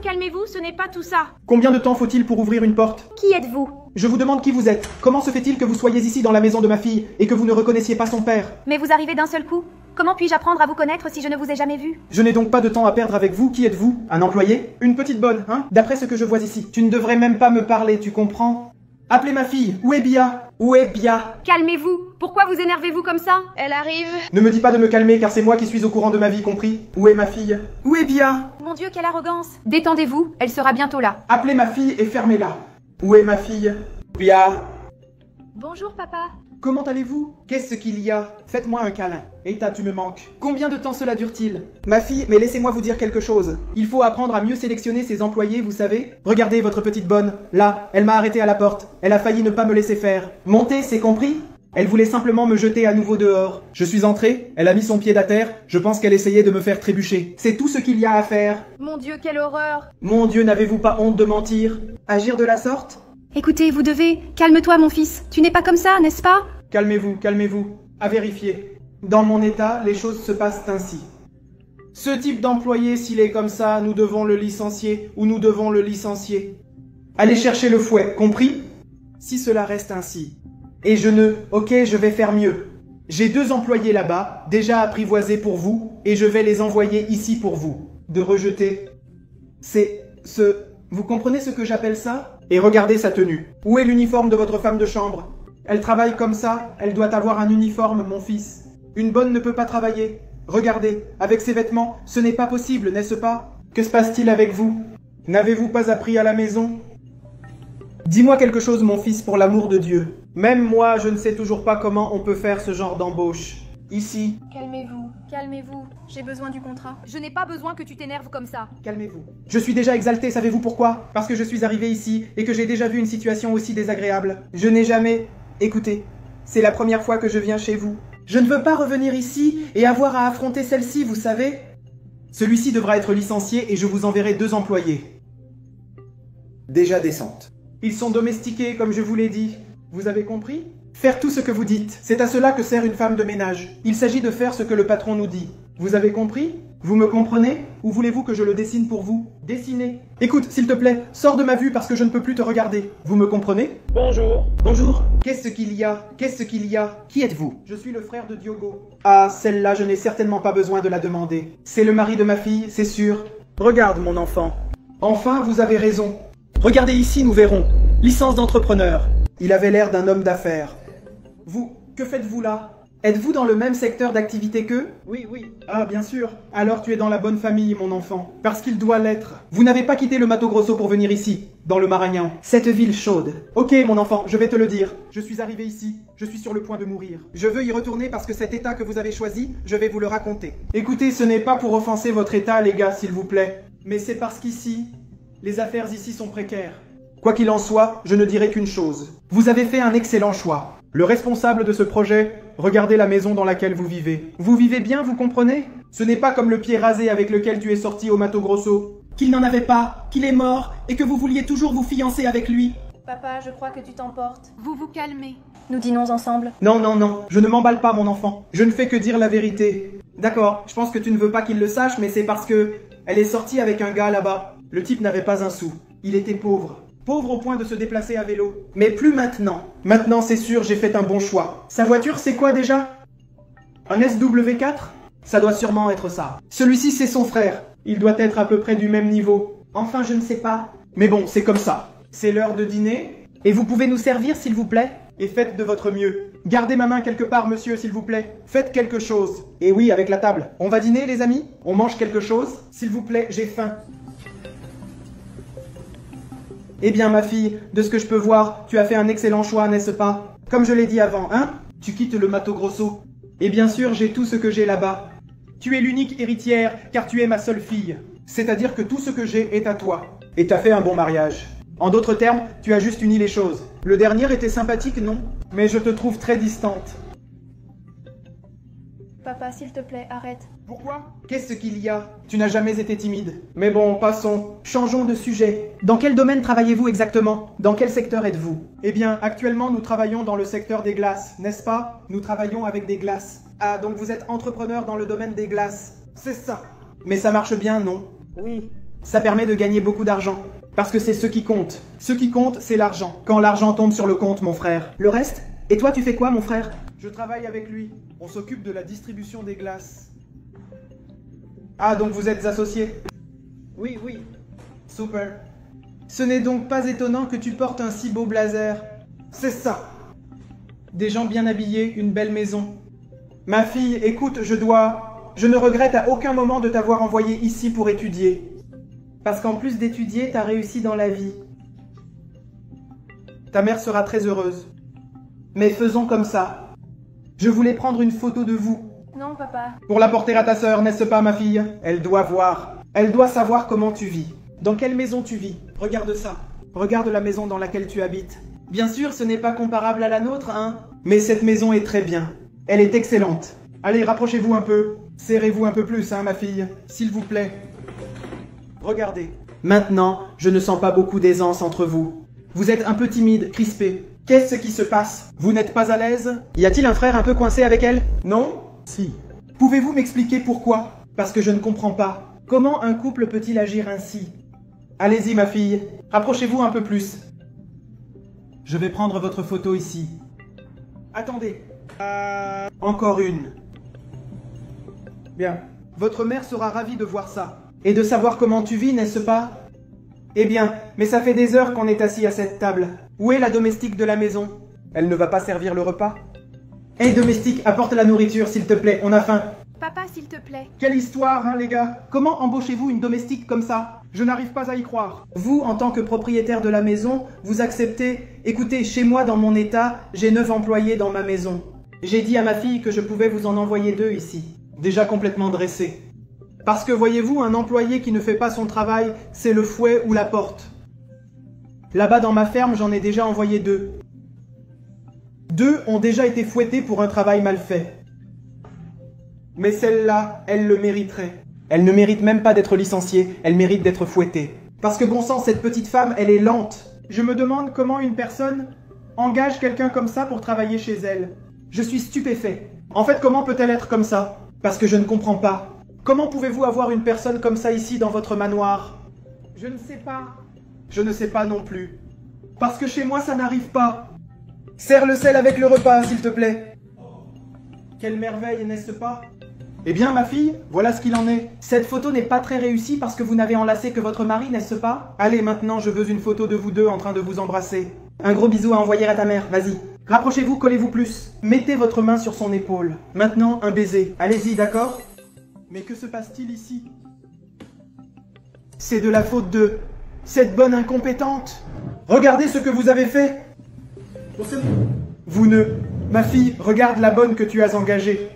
calmez-vous, ce n'est pas tout ça. Combien de temps faut-il pour ouvrir une porte? Qui êtes-vous? Je vous demande qui vous êtes. Comment se fait-il que vous soyez ici dans la maison de ma fille et que vous ne reconnaissiez pas son père? Mais vous arrivez d'un seul coup. Comment puis-je apprendre à vous connaître si je ne vous ai jamais vu? Je n'ai donc pas de temps à perdre avec vous. Qui êtes-vous? Un employé? Une petite bonne, hein? D'après ce que je vois ici. Tu ne devrais même pas me parler, tu comprends? Appelez ma fille. Où est Bia? Où est Bia? Calmez-vous. Pourquoi vous énervez-vous comme ça? Elle arrive. Ne me dis pas de me calmer car c'est moi qui suis au courant de ma vie, compris? Où est ma fille? Où est Bia? Mon Dieu, quelle arrogance. Détendez-vous, elle sera bientôt là. Appelez ma fille et fermez-la. Où est ma fille? Bia? Bonjour, papa. Comment allez-vous? Qu'est-ce qu'il y a? Faites-moi un câlin. Eita, tu me manques. Combien de temps cela dure-t-il? Ma fille, mais laissez-moi vous dire quelque chose. Il faut apprendre à mieux sélectionner ses employés, vous savez? Regardez votre petite bonne. Là, elle m'a arrêté à la porte. Elle a failli ne pas me laisser faire. Montez, c'est compris? Elle voulait simplement me jeter à nouveau dehors. Je suis entré, elle a mis son pied à terre, je pense qu'elle essayait de me faire trébucher. C'est tout ce qu'il y a à faire. Mon Dieu, quelle horreur. Mon Dieu, n'avez-vous pas honte de mentir? Agir de la sorte? Écoutez, vous devez... Calme-toi, mon fils. Tu n'es pas comme ça, n'est-ce pas? Calmez-vous, calmez-vous. À vérifier. Dans mon état, les choses se passent ainsi. Ce type d'employé, s'il est comme ça, nous devons le licencier ou nous devons le licencier. Allez chercher le fouet, compris? Si cela reste ainsi. Et je ne... Ok, je vais faire mieux. J'ai 2 employés là-bas, déjà apprivoisés pour vous, et je vais les envoyer ici pour vous. De rejeter. Vous comprenez ce que j'appelle ça? Et regardez sa tenue. Où est l'uniforme de votre femme de chambre? Elle travaille comme ça, elle doit avoir un uniforme, mon fils. Une bonne ne peut pas travailler. Regardez, avec ces vêtements, ce n'est pas possible, n'est-ce pas? Que se passe-t-il avec vous? N'avez-vous pas appris à la maison? Dis-moi quelque chose, mon fils, pour l'amour de Dieu. Même moi, je ne sais toujours pas comment on peut faire ce genre d'embauche. Ici. Calmez-vous, calmez-vous. J'ai besoin du contrat. Je n'ai pas besoin que tu t'énerves comme ça. Calmez-vous. Je suis déjà exalté, savez-vous pourquoi? Parce que je suis arrivé ici et que j'ai déjà vu une situation aussi désagréable. Je n'ai jamais... Écoutez, c'est la première fois que je viens chez vous. Je ne veux pas revenir ici et avoir à affronter celle-ci, vous savez? Celui-ci devra être licencié et je vous enverrai 2 employés. Déjà décentes. Ils sont domestiqués, comme je vous l'ai dit. Vous avez compris? Faire tout ce que vous dites, c'est à cela que sert une femme de ménage. Il s'agit de faire ce que le patron nous dit. Vous avez compris? Vous me comprenez? Ou voulez-vous que je le dessine pour vous? Dessinez. Écoute, s'il te plaît, sors de ma vue parce que je ne peux plus te regarder. Vous me comprenez? Bonjour. Bonjour. Qu'est-ce qu'il y a? Qu'est-ce qu'il y a? Qui êtes-vous? Je suis le frère de Diogo. Ah, celle-là, je n'ai certainement pas besoin de la demander. C'est le mari de ma fille, c'est sûr. Regarde, mon enfant. Enfin, vous avez raison. Regardez ici, nous verrons. Licence d'entrepreneur. Il avait l'air d'un homme d'affaires. Vous, que faites-vous là? Êtes-vous dans le même secteur d'activité qu'eux? Oui, oui. Ah, bien sûr. Alors tu es dans la bonne famille, mon enfant. Parce qu'il doit l'être. Vous n'avez pas quitté le Mato Grosso pour venir ici, dans le Maranhão. Cette ville chaude. Ok, mon enfant, je vais te le dire. Je suis arrivé ici. Je suis sur le point de mourir. Je veux y retourner parce que cet état que vous avez choisi, je vais vous le raconter. Écoutez, ce n'est pas pour offenser votre état, les gars, s'il vous plaît. Mais c'est parce qu'ici, les affaires ici sont précaires. Quoi qu'il en soit, je ne dirai qu'une chose. Vous avez fait un excellent choix. Le responsable de ce projet, regardez la maison dans laquelle vous vivez. Vous vivez bien, vous comprenez? Ce n'est pas comme le pied rasé avec lequel tu es sorti au Mato Grosso. Qu'il n'en avait pas, qu'il est mort, et que vous vouliez toujours vous fiancer avec lui. Papa, je crois que tu t'emportes. Vous vous calmez. Nous dînons ensemble. Non, non, non, je ne m'emballe pas, mon enfant. Je ne fais que dire la vérité. D'accord, je pense que tu ne veux pas qu'il le sache, mais c'est parce que... Elle est sortie avec un gars là-bas. Le type n'avait pas un sou. Il était pauvre. Pauvre au point de se déplacer à vélo. Mais plus maintenant. Maintenant, c'est sûr, j'ai fait un bon choix. Sa voiture, c'est quoi déjà? Un SW4? Ça doit sûrement être ça. Celui-ci, c'est son frère. Il doit être à peu près du même niveau. Enfin, je ne sais pas. Mais bon, c'est comme ça. C'est l'heure de dîner. Et vous pouvez nous servir, s'il vous plaît? Et faites de votre mieux. Gardez ma main quelque part, monsieur, s'il vous plaît. Faites quelque chose. Et oui, avec la table. On va dîner, les amis? On mange quelque chose? S'il vous plaît, j'ai faim. Eh bien, ma fille, de ce que je peux voir, tu as fait un excellent choix, n'est-ce pas? Comme je l'ai dit avant, hein? Tu quittes le Mato Grosso. Et bien sûr, j'ai tout ce que j'ai là-bas. Tu es l'unique héritière, car tu es ma seule fille. C'est-à-dire que tout ce que j'ai est à toi. Et t'as fait un bon mariage. En d'autres termes, tu as juste uni les choses. Le dernier était sympathique, non? Mais je te trouve très distante. Papa, s'il te plaît, arrête. Pourquoi? Qu'est-ce qu'il y a? Tu n'as jamais été timide. Mais bon, passons. Changeons de sujet. Dans quel domaine travaillez-vous exactement? Dans quel secteur êtes-vous? Eh bien, actuellement, nous travaillons dans le secteur des glaces, n'est-ce pas? Nous travaillons avec des glaces. Ah, donc vous êtes entrepreneur dans le domaine des glaces. C'est ça. Mais ça marche bien, non? Oui. Ça permet de gagner beaucoup d'argent. Parce que c'est ce qui compte. Ce qui compte, c'est l'argent. Quand l'argent tombe sur le compte, mon frère. Le reste? Et toi, tu fais quoi, mon frère? Je travaille avec lui. On s'occupe de la distribution des glaces. Ah, donc vous êtes associés? Oui, oui. Super. Ce n'est donc pas étonnant que tu portes un si beau blazer. C'est ça. Des gens bien habillés, une belle maison. Ma fille, écoute, je ne regrette à aucun moment de t'avoir envoyé ici pour étudier. Parce qu'en plus d'étudier, t'as réussi dans la vie. Ta mère sera très heureuse. Mais faisons comme ça. Je voulais prendre une photo de vous. Non, papa. Pour la porter à ta sœur, n'est-ce pas, ma fille? Elle doit voir. Elle doit savoir comment tu vis. Dans quelle maison tu vis? Regarde ça. Regarde la maison dans laquelle tu habites. Bien sûr, ce n'est pas comparable à la nôtre, hein. Mais cette maison est très bien. Elle est excellente. Allez, rapprochez-vous un peu. Serrez-vous un peu plus, hein, ma fille. S'il vous plaît. Regardez. Maintenant, je ne sens pas beaucoup d'aisance entre vous. Vous êtes un peu timide, crispé. Qu'est-ce qui se passe? Vous n'êtes pas à l'aise? Y a-t-il un frère un peu coincé avec elle? Non? Si. Pouvez-vous m'expliquer pourquoi? Parce que je ne comprends pas. Comment un couple peut-il agir ainsi? Allez-y, ma fille. Rapprochez-vous un peu plus. Je vais prendre votre photo ici. Attendez. Encore une. Bien. Votre mère sera ravie de voir ça. Et de savoir comment tu vis, n'est-ce pas? Eh bien, mais ça fait des heures qu'on est assis à cette table. Où est la domestique de la maison? Elle ne va pas servir le repas? Hé, domestique, apporte la nourriture, s'il te plaît, on a faim. Papa, s'il te plaît. Quelle histoire, hein, les gars? Comment embauchez-vous une domestique comme ça? Je n'arrive pas à y croire. Vous, en tant que propriétaire de la maison, vous acceptez... Écoutez, chez moi, dans mon état, j'ai 9 employés dans ma maison. J'ai dit à ma fille que je pouvais vous en envoyer 2 ici. Déjà complètement dressés. Parce que voyez-vous, un employé qui ne fait pas son travail, c'est le fouet ou la porte. Là-bas dans ma ferme, j'en ai déjà envoyé 2. 2 ont déjà été fouettés pour un travail mal fait. Mais celle-là, elle le mériterait. Elle ne mérite même pas d'être licenciée, elle mérite d'être fouettée. Parce que bon sang, cette petite femme, elle est lente. Je me demande comment une personne engage quelqu'un comme ça pour travailler chez elle. Je suis stupéfait. En fait, comment peut-elle être comme ça? Parce que je ne comprends pas. Comment pouvez-vous avoir une personne comme ça ici dans votre manoir? Je ne sais pas. Je ne sais pas non plus. Parce que chez moi, ça n'arrive pas. Serre le sel avec le repas, s'il te plaît. Quelle merveille, n'est-ce pas? Eh bien, ma fille, voilà ce qu'il en est. Cette photo n'est pas très réussie parce que vous n'avez enlacé que votre mari, n'est-ce pas? Allez, maintenant, je veux une photo de vous deux en train de vous embrasser. Un gros bisou à envoyer à ta mère, vas-y. Rapprochez-vous, collez-vous plus. Mettez votre main sur son épaule. Maintenant, un baiser. Allez-y, d'accord? Mais que se passe-t-il ici? C'est de la faute de cette bonne incompétente. Regardez ce que vous avez fait. Vous ne... Ma fille, regarde la bonne que tu as engagée.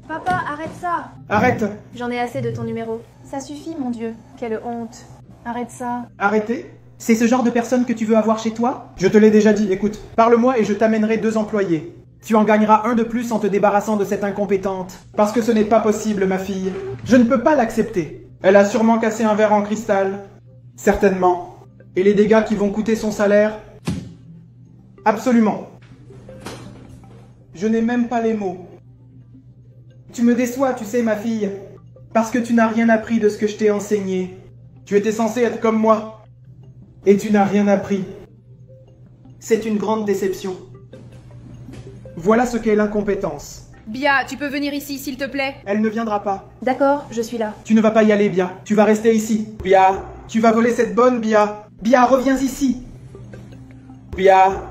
Papa, arrête ça. Arrête. J'en ai assez de ton numéro. Ça suffit, mon Dieu. Quelle honte. Arrête ça. Arrêtez? C'est ce genre de personne que tu veux avoir chez toi? Je te l'ai déjà dit, écoute. Parle-moi et je t'amènerai 2 employés. Tu en gagneras un de plus en te débarrassant de cette incompétente. Parce que ce n'est pas possible, ma fille. Je ne peux pas l'accepter. Elle a sûrement cassé un verre en cristal. Certainement. Et les dégâts qui vont coûter son salaire? Absolument. Je n'ai même pas les mots. Tu me déçois, tu sais, ma fille. Parce que tu n'as rien appris de ce que je t'ai enseigné. Tu étais censée être comme moi. Et tu n'as rien appris. C'est une grande déception. Voilà ce qu'est l'incompétence. Bia, tu peux venir ici, s'il te plaît? Elle ne viendra pas. D'accord, je suis là. Tu ne vas pas y aller, Bia. Tu vas rester ici. Bia, tu vas voler cette bonne, Bia. Bia, reviens ici. Bia.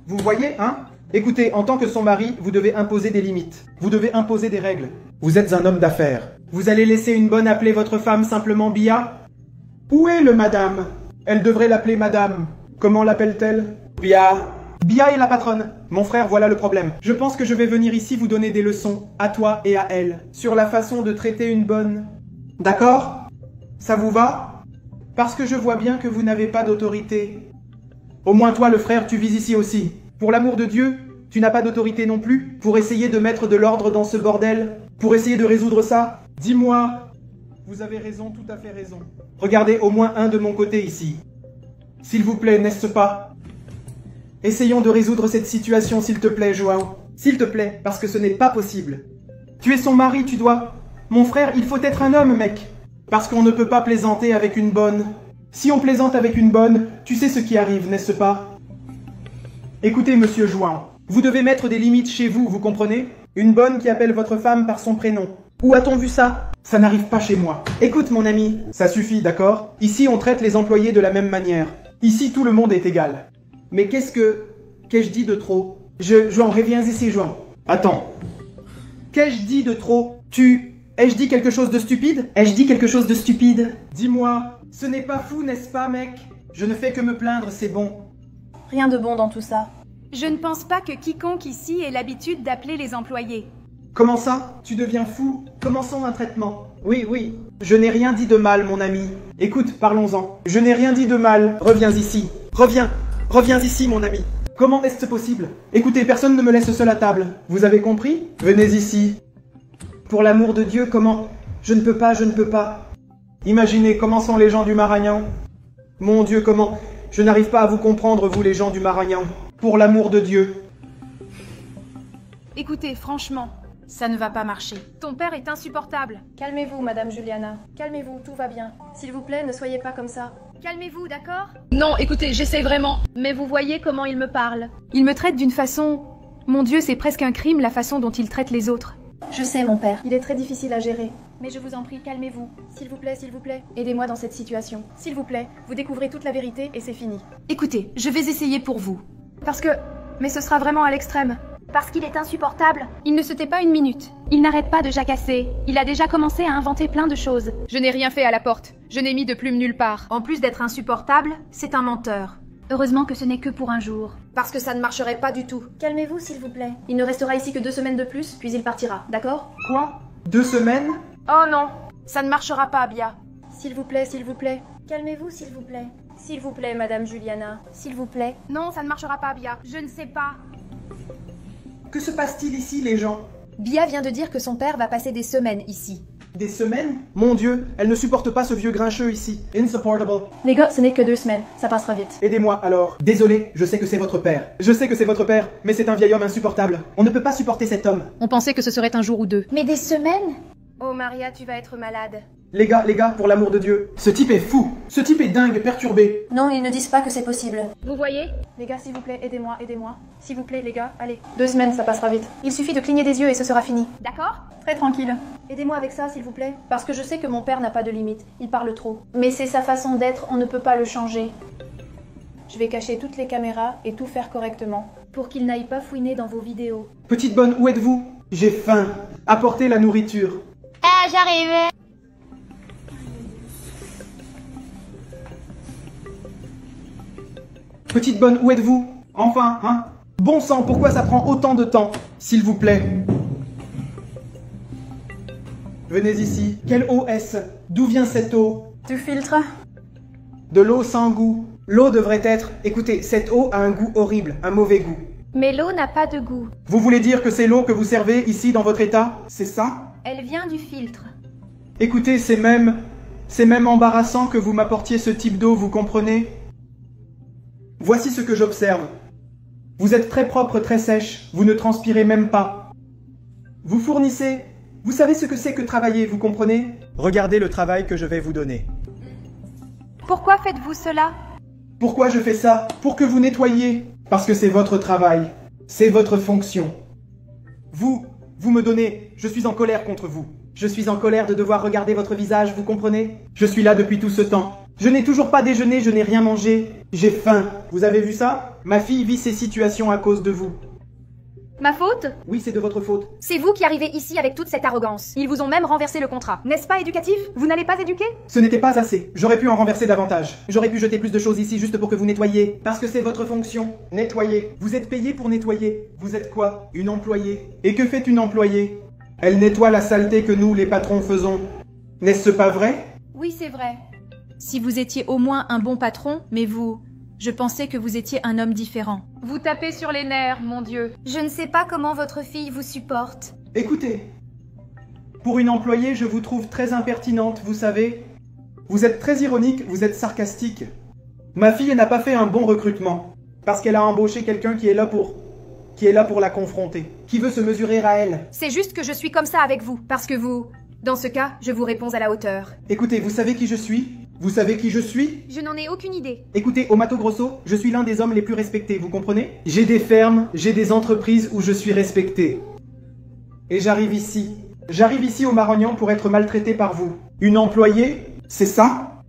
Vous voyez, hein? Écoutez, en tant que son mari, vous devez imposer des limites. Vous devez imposer des règles. Vous êtes un homme d'affaires. Vous allez laisser une bonne appeler votre femme simplement Bia? Où est le madame? Elle devrait l'appeler madame. Comment l'appelle-t-elle? Bia. Bia est la patronne. Mon frère, voilà le problème. Je pense que je vais venir ici vous donner des leçons, à toi et à elle, sur la façon de traiter une bonne. D'accord? Ça vous va? Parce que je vois bien que vous n'avez pas d'autorité. Au moins toi, le frère, tu vis ici aussi. Pour l'amour de Dieu, tu n'as pas d'autorité non plus pour essayer de mettre de l'ordre dans ce bordel? Pour essayer de résoudre ça? Dis-moi. Vous avez raison, tout à fait raison. Regardez au moins un de mon côté ici. S'il vous plaît, n'est-ce pas? Essayons de résoudre cette situation, s'il te plaît, Joao. S'il te plaît, parce que ce n'est pas possible. Tu es son mari, tu dois... Mon frère, il faut être un homme, mec. Parce qu'on ne peut pas plaisanter avec une bonne. Si on plaisante avec une bonne, tu sais ce qui arrive, n'est-ce pas? Écoutez, monsieur Jouan, vous devez mettre des limites chez vous, vous comprenez? Une bonne qui appelle votre femme par son prénom. Où a-t-on vu ça? Ça n'arrive pas chez moi. Écoute, mon ami, ça suffit, d'accord? Ici, on traite les employés de la même manière. Ici, tout le monde est égal. Mais qu'ai-je dit de trop? Jouan, reviens ici, Jouan. Attends. Qu'ai-je dit de trop? Ai-je dit quelque chose de stupide? Ai-je dit quelque chose de stupide? Dis-moi, ce n'est pas fou, n'est-ce pas, mec? Je ne fais que me plaindre, c'est bon. Rien de bon dans tout ça. Je ne pense pas que quiconque ici ait l'habitude d'appeler les employés. Comment ça? Tu deviens fou? Commençons un traitement. Oui. Je n'ai rien dit de mal, mon ami. Écoute, parlons-en. Je n'ai rien dit de mal. Reviens ici. Reviens ici, mon ami. Comment est-ce possible? Écoutez, personne ne me laisse seul à table. Vous avez compris? Venez ici. Pour l'amour de Dieu, comment? Je ne peux pas. Imaginez comment sont les gens du Maragnan. Mon Dieu, comment? Je n'arrive pas à vous comprendre, vous les gens du Maragnan. Pour l'amour de Dieu. Écoutez, franchement, ça ne va pas marcher. Ton père est insupportable. Calmez-vous, Madame Juliana. Calmez-vous, tout va bien. S'il vous plaît, ne soyez pas comme ça. Calmez-vous, d'accord? Non, écoutez, j'essaie vraiment. Mais vous voyez comment il me parle. Il me traite d'une façon... Mon Dieu, c'est presque un crime la façon dont il traite les autres. Je sais, mon père. Il est très difficile à gérer. Mais je vous en prie, calmez-vous. S'il vous plaît, aidez-moi dans cette situation. S'il vous plaît, vous découvrez toute la vérité et c'est fini. Écoutez, je vais essayer pour vous. Parce que... Mais ce sera vraiment à l'extrême. Parce qu'il est insupportable. Il ne se tait pas une minute. Il n'arrête pas de jacasser. Il a déjà commencé à inventer plein de choses. Je n'ai rien fait à la porte. Je n'ai mis de plume nulle part. En plus d'être insupportable, c'est un menteur. Heureusement que ce n'est que pour un jour. Parce que ça ne marcherait pas du tout. Calmez-vous, s'il vous plaît. Il ne restera ici que 2 semaines de plus, puis il partira, d'accord? Quoi? 2 semaines? Oh non, ça ne marchera pas, Bia. S'il vous plaît. Calmez-vous, s'il vous plaît. S'il vous plaît, Madame Juliana. S'il vous plaît. Non, ça ne marchera pas, Bia. Je ne sais pas. Que se passe-t-il ici, les gens? Bia vient de dire que son père va passer des semaines ici. Des semaines? Mon Dieu, elle ne supporte pas ce vieux grincheux ici. Insupportable. Les gars, ce n'est que 2 semaines. Ça passera vite. Aidez-moi, alors. Désolé, je sais que c'est votre père. Mais c'est un vieil homme insupportable. On ne peut pas supporter cet homme. On pensait que ce serait un jour ou 2. Mais des semaines? Oh, Maria, tu vas être malade. Les gars, pour l'amour de Dieu. Ce type est fou. Ce type est dingue, perturbé. Non, ils ne disent pas que c'est possible. Vous voyez? Les gars, s'il vous plaît, aidez-moi. S'il vous plaît, les gars, allez. 2 semaines, ça passera vite. Il suffit de cligner des yeux et ce sera fini. D'accord? Très tranquille. Aidez-moi avec ça, s'il vous plaît. Parce que je sais que mon père n'a pas de limite. Il parle trop. Mais c'est sa façon d'être, on ne peut pas le changer. Je vais cacher toutes les caméras et tout faire correctement. Pour qu'il n'aille pas fouiner dans vos vidéos. Petite bonne, où êtes-vous? J'ai faim. Apportez la nourriture. Ah, j'arrive. Petite bonne, où êtes-vous? Enfin, hein? Bon sang, pourquoi ça prend autant de temps? S'il vous plaît. Venez ici. Quelle eau est-ce? D'où vient cette eau? Du filtre? De l'eau sans goût. L'eau devrait être... Écoutez, cette eau a un goût horrible, un mauvais goût. Mais l'eau n'a pas de goût. Vous voulez dire que c'est l'eau que vous servez ici dans votre état? C'est ça? Elle vient du filtre. Écoutez, c'est même embarrassant que vous m'apportiez ce type d'eau, vous comprenez? Voici ce que j'observe. Vous êtes très propre, très sèche, vous ne transpirez même pas. Vous fournissez... Vous savez ce que c'est que travailler, vous comprenez? Regardez le travail que je vais vous donner. Pourquoi faites-vous cela? Pourquoi je fais ça? Pour que vous nettoyiez. Parce que c'est votre travail. C'est votre fonction. Vous me donnez... Je suis en colère contre vous. Je suis en colère de devoir regarder votre visage, vous comprenez? Je suis là depuis tout ce temps. Je n'ai toujours pas déjeuné, je n'ai rien mangé. J'ai faim. Vous avez vu ça? Ma fille vit ces situations à cause de vous. Ma faute? Oui, c'est de votre faute. C'est vous qui arrivez ici avec toute cette arrogance. Ils vous ont même renversé le contrat. N'est-ce pas éducatif? Vous n'allez pas éduquer? Ce n'était pas assez. J'aurais pu en renverser davantage. J'aurais pu jeter plus de choses ici juste pour que vous nettoyiez. Parce que c'est votre fonction. Nettoyer. Vous êtes payé pour nettoyer. Vous êtes quoi? Une employée. Et que fait une employée? Elle nettoie la saleté que nous, les patrons, faisons. N'est-ce pas vrai? Oui, c'est vrai. Si vous étiez au moins un bon patron, mais vous... Je pensais que vous étiez un homme différent. Vous tapez sur les nerfs, mon Dieu. Je ne sais pas comment votre fille vous supporte. Écoutez, pour une employée, je vous trouve très impertinente, vous savez. Vous êtes très ironique, vous êtes sarcastique. Ma fille n'a pas fait un bon recrutement, parce qu'elle a embauché quelqu'un qui est là pour la confronter, qui veut se mesurer à elle. C'est juste que je suis comme ça avec vous, parce que vous Dans ce cas, je vous réponds à la hauteur. Écoutez, vous savez qui je suis? Vous savez qui je suis? Je n'en ai aucune idée. Écoutez, au Mato Grosso, je suis l'un des hommes les plus respectés, vous comprenez? J'ai des fermes, j'ai des entreprises où je suis respecté. Et j'arrive ici. J'arrive ici au Marognan pour être maltraité par vous. Une employée? C'est ça?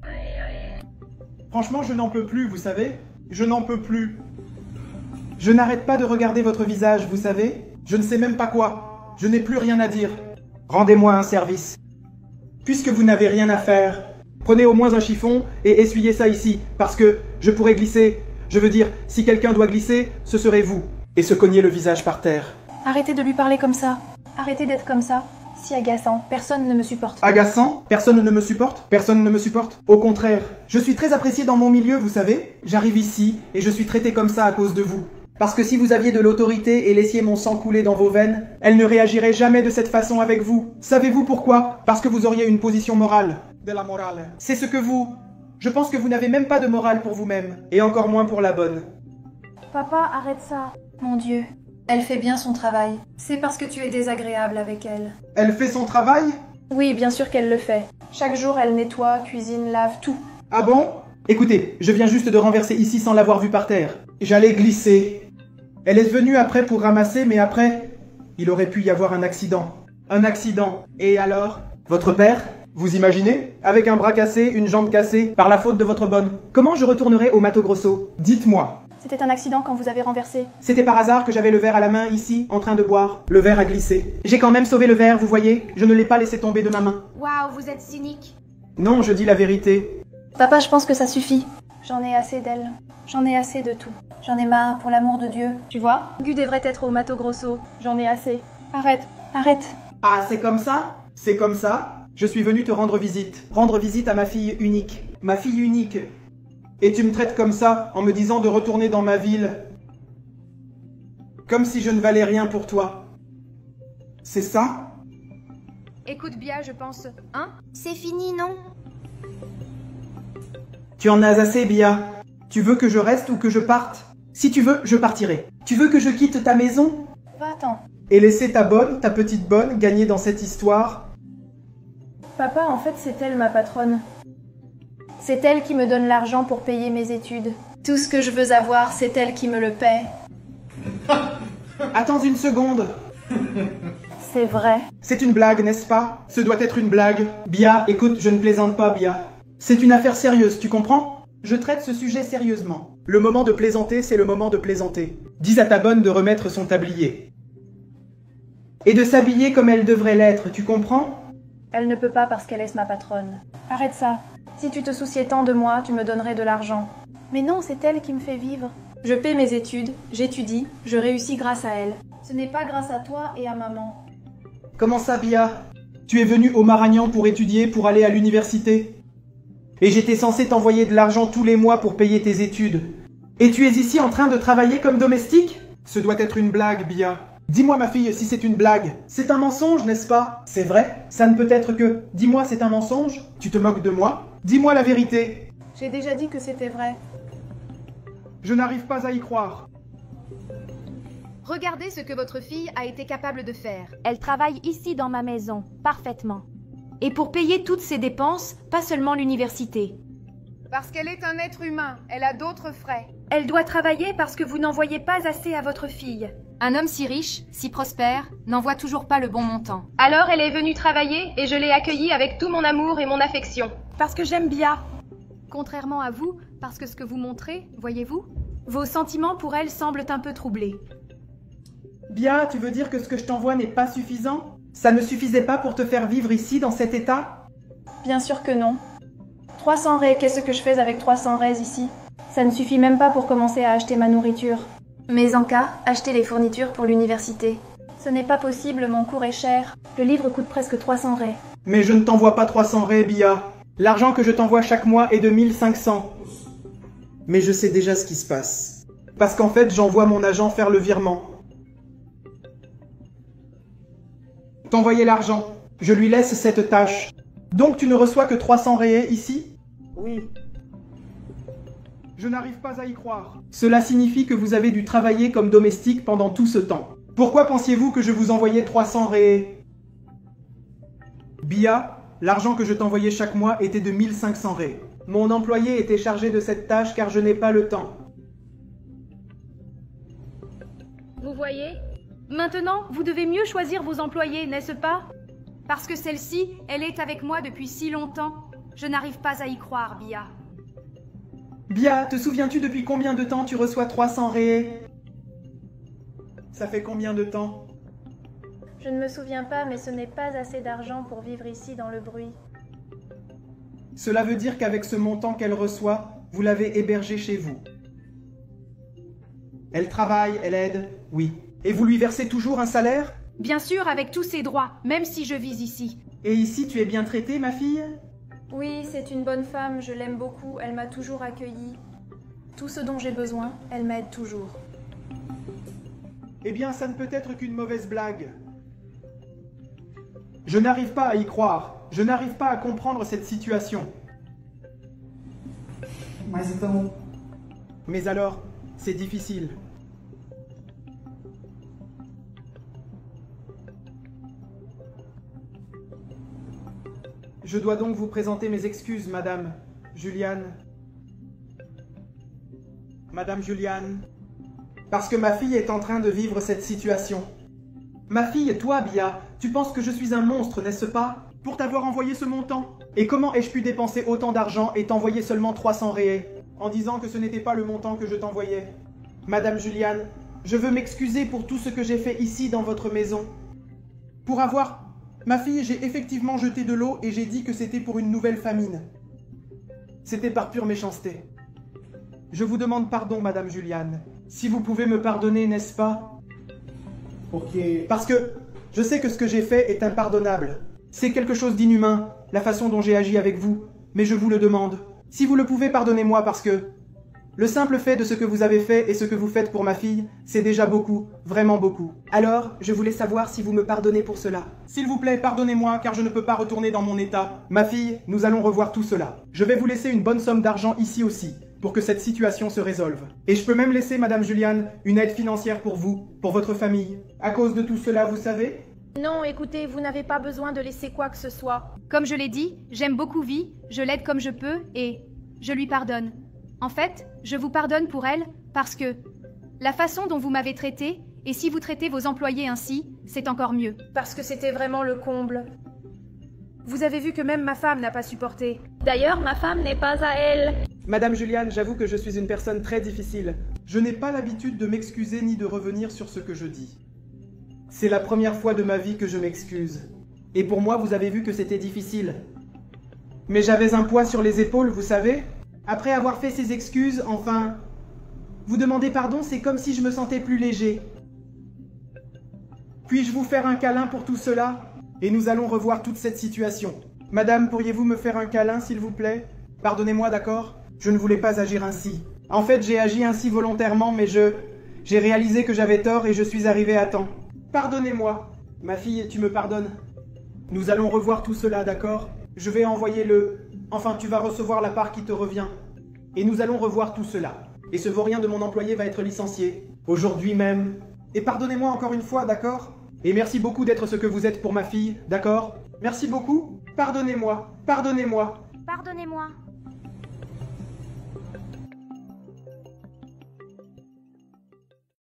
Franchement, je n'en peux plus, vous savez? Je n'en peux plus. Je n'arrête pas de regarder votre visage, vous savez? Je ne sais même pas quoi. Je n'ai plus rien à dire. Rendez-moi un service. Puisque vous n'avez rien à faire, prenez au moins un chiffon et essuyez ça ici, parce que je pourrais glisser. Je veux dire, si quelqu'un doit glisser, ce serait vous. Et se cogner le visage par terre. Arrêtez de lui parler comme ça. Arrêtez d'être comme ça. Si agaçant, personne ne me supporte. Agaçant? Personne ne me supporte? Personne ne me supporte? Au contraire, je suis très apprécié dans mon milieu, vous savez? J'arrive ici et je suis traité comme ça à cause de vous. Parce que si vous aviez de l'autorité et laissiez mon sang couler dans vos veines, elle ne réagirait jamais de cette façon avec vous. Savez-vous pourquoi? Parce que vous auriez une position morale. De la morale. C'est ce que vous... Je pense que vous n'avez même pas de morale pour vous-même. Et encore moins pour la bonne. Papa, arrête ça. Mon Dieu. Elle fait bien son travail. C'est parce que tu es désagréable avec elle. Elle fait son travail? Oui, bien sûr qu'elle le fait. Chaque jour, elle nettoie, cuisine, lave, tout. Ah bon? Écoutez, je viens juste de renverser ici sans l'avoir vue par terre. J'allais glisser. Elle est venue après pour ramasser, mais après, il aurait pu y avoir un accident. Un accident. Et alors? Votre père? Vous imaginez? Avec un bras cassé, une jambe cassée, par la faute de votre bonne. Comment je retournerai au Mato Grosso? Dites-moi. C'était un accident quand vous avez renversé. C'était par hasard que j'avais le verre à la main, ici, en train de boire. Le verre a glissé. J'ai quand même sauvé le verre, vous voyez? Je ne l'ai pas laissé tomber de ma main. Waouh, vous êtes cynique. Non, je dis la vérité. Papa, je pense que ça suffit. J'en ai assez d'elle. J'en ai assez de tout. J'en ai marre, pour l'amour de Dieu. Tu vois? Gu devrait être au Mato Grosso. J'en ai assez. Arrête. Arrête. Ah, c'est comme ça? C'est comme ça? Je suis venu te rendre visite. Rendre visite à ma fille unique. Ma fille unique. Et tu me traites comme ça, en me disant de retourner dans ma ville. Comme si je ne valais rien pour toi. C'est ça? Écoute bien, je pense. Hein? C'est fini, non? Tu en as assez, Bia. Tu veux que je reste ou que je parte? Si tu veux, je partirai. Tu veux que je quitte ta maison? Va-t'en. Et laisser ta bonne, ta petite bonne, gagner dans cette histoire? Papa, en fait, c'est elle ma patronne. C'est elle qui me donne l'argent pour payer mes études. Tout ce que je veux avoir, c'est elle qui me le paie. Attends une seconde. C'est vrai. C'est une blague, n'est-ce pas? Ce doit être une blague. Bia, écoute, je ne plaisante pas, Bia. C'est une affaire sérieuse, tu comprends? Je traite ce sujet sérieusement. Le moment de plaisanter, c'est le moment de plaisanter. Dis à ta bonne de remettre son tablier. Et de s'habiller comme elle devrait l'être, tu comprends? Elle ne peut pas parce qu'elle est ma patronne. Arrête ça. Si tu te souciais tant de moi, tu me donnerais de l'argent. Mais non, c'est elle qui me fait vivre. Je paie mes études, j'étudie, je réussis grâce à elle. Ce n'est pas grâce à toi et à maman. Comment ça, Bia? Tu es venu au Maragnan pour étudier, pour aller à l'université? Et j'étais censé t'envoyer de l'argent tous les mois pour payer tes études. Et tu es ici en train de travailler comme domestique? Ce doit être une blague, Bia. Dis-moi, ma fille, si c'est une blague. C'est un mensonge, n'est-ce pas? C'est vrai? Ça ne peut être que... Dis-moi, c'est un mensonge? Tu te moques de moi? Dis-moi la vérité. J'ai déjà dit que c'était vrai. Je n'arrive pas à y croire. Regardez ce que votre fille a été capable de faire. Elle travaille ici dans ma maison, parfaitement. Et pour payer toutes ses dépenses, pas seulement l'université. Parce qu'elle est un être humain, elle a d'autres frais. Elle doit travailler parce que vous n'envoyez pas assez à votre fille. Un homme si riche, si prospère, n'envoie toujours pas le bon montant. Alors elle est venue travailler et je l'ai accueillie avec tout mon amour et mon affection. Parce que j'aime Bia. Contrairement à vous, parce que ce que vous montrez, voyez-vous, Vos sentiments pour elle semblent un peu troublés. Bia, tu veux dire que ce que je t'envoie n'est pas suffisant? Ça ne suffisait pas pour te faire vivre ici, dans cet état? Bien sûr que non. 300 raies, qu'est-ce que je fais avec 300 raies ici? Ça ne suffit même pas pour commencer à acheter ma nourriture. Mais en cas, acheter les fournitures pour l'université. Ce n'est pas possible, mon cours est cher. Le livre coûte presque 300 raies. Mais je ne t'envoie pas 300 raies, Bia. L'argent que je t'envoie chaque mois est de 1500. Mais je sais déjà ce qui se passe. Parce qu'en fait, j'envoie mon agent faire le virement. T'envoyer l'argent. Je lui laisse cette tâche. Donc tu ne reçois que 300 raies ici? Oui. Je n'arrive pas à y croire. Cela signifie que vous avez dû travailler comme domestique pendant tout ce temps. Pourquoi pensiez-vous que je vous envoyais 300 raies? Bia, l'argent que je t'envoyais chaque mois était de 1500 ré. Mon employé était chargé de cette tâche car je n'ai pas le temps. Vous voyez? Maintenant, vous devez mieux choisir vos employés, n'est-ce pas? Parce que celle-ci, elle est avec moi depuis si longtemps. Je n'arrive pas à y croire, Bia. Bia, te souviens-tu depuis combien de temps tu reçois 300 ré? Ça fait combien de temps? Je ne me souviens pas, mais ce n'est pas assez d'argent pour vivre ici dans le bruit. Cela veut dire qu'avec ce montant qu'elle reçoit, vous l'avez hébergée chez vous. Elle travaille, elle aide, oui. Et vous lui versez toujours un salaire? Bien sûr, avec tous ses droits, même si je vis ici. Et ici, tu es bien traitée, ma fille? Oui, c'est une bonne femme, je l'aime beaucoup, elle m'a toujours accueillie. Tout ce dont j'ai besoin, elle m'aide toujours. Eh bien, ça ne peut être qu'une mauvaise blague. Je n'arrive pas à y croire. Je n'arrive pas à comprendre cette situation. Mais alors, c'est difficile. Je dois donc vous présenter mes excuses, Madame Juliane. Madame Juliane. Parce que ma fille est en train de vivre cette situation. Ma fille, toi, Bia, tu penses que je suis un monstre, n'est-ce pas? Pour t'avoir envoyé ce montant? Et comment ai-je pu dépenser autant d'argent et t'envoyer seulement 300 ré, en disant que ce n'était pas le montant que je t'envoyais? Madame Juliane, je veux m'excuser pour tout ce que j'ai fait ici dans votre maison. Pour avoir... Ma fille, j'ai effectivement jeté de l'eau et j'ai dit que c'était pour une nouvelle famine. C'était par pure méchanceté. Je vous demande pardon, Madame Juliane. Si vous pouvez me pardonner, n'est-ce pas? Ok. Parce que je sais que ce que j'ai fait est impardonnable. C'est quelque chose d'inhumain, la façon dont j'ai agi avec vous, mais je vous le demande. Si vous le pouvez, pardonnez-moi parce que... Le simple fait de ce que vous avez fait et ce que vous faites pour ma fille, c'est déjà beaucoup, vraiment beaucoup. Alors, je voulais savoir si vous me pardonnez pour cela. S'il vous plaît, pardonnez-moi, car je ne peux pas retourner dans mon état. Ma fille, nous allons revoir tout cela. Je vais vous laisser une bonne somme d'argent ici aussi, pour que cette situation se résolve. Et je peux même laisser, Madame Juliane, une aide financière pour vous, pour votre famille. À cause de tout cela, vous savez? Non, écoutez, vous n'avez pas besoin de laisser quoi que ce soit. Comme je l'ai dit, j'aime beaucoup Vi, je l'aide comme je peux et je lui pardonne. En fait, je vous pardonne pour elle parce que la façon dont vous m'avez traité, et si vous traitez vos employés ainsi, c'est encore mieux. Parce que c'était vraiment le comble. Vous avez vu que même ma femme n'a pas supporté. D'ailleurs, ma femme n'est pas à elle. Madame Juliane, j'avoue que je suis une personne très difficile. Je n'ai pas l'habitude de m'excuser ni de revenir sur ce que je dis. C'est la première fois de ma vie que je m'excuse. Et pour moi, vous avez vu que c'était difficile. Mais j'avais un poids sur les épaules, vous savez? Après avoir fait ces excuses, enfin... Vous demander pardon, c'est comme si je me sentais plus léger. Puis-je vous faire un câlin pour tout cela? Et nous allons revoir toute cette situation. Madame, pourriez-vous me faire un câlin, s'il vous plaît? Pardonnez-moi, d'accord? Je ne voulais pas agir ainsi. En fait, j'ai agi ainsi volontairement, mais j'ai réalisé que j'avais tort et je suis arrivé à temps. Pardonnez-moi. Ma fille, tu me pardonnes? Nous allons revoir tout cela, d'accord? Je vais envoyer Enfin, tu vas recevoir la part qui te revient. Et nous allons revoir tout cela. Et ce vaurien de mon employé va être licencié. Aujourd'hui même. Et pardonnez-moi encore une fois, d'accord? Et merci beaucoup d'être ce que vous êtes pour ma fille, d'accord? Merci beaucoup. Pardonnez-moi. Pardonnez-moi. Pardonnez-moi.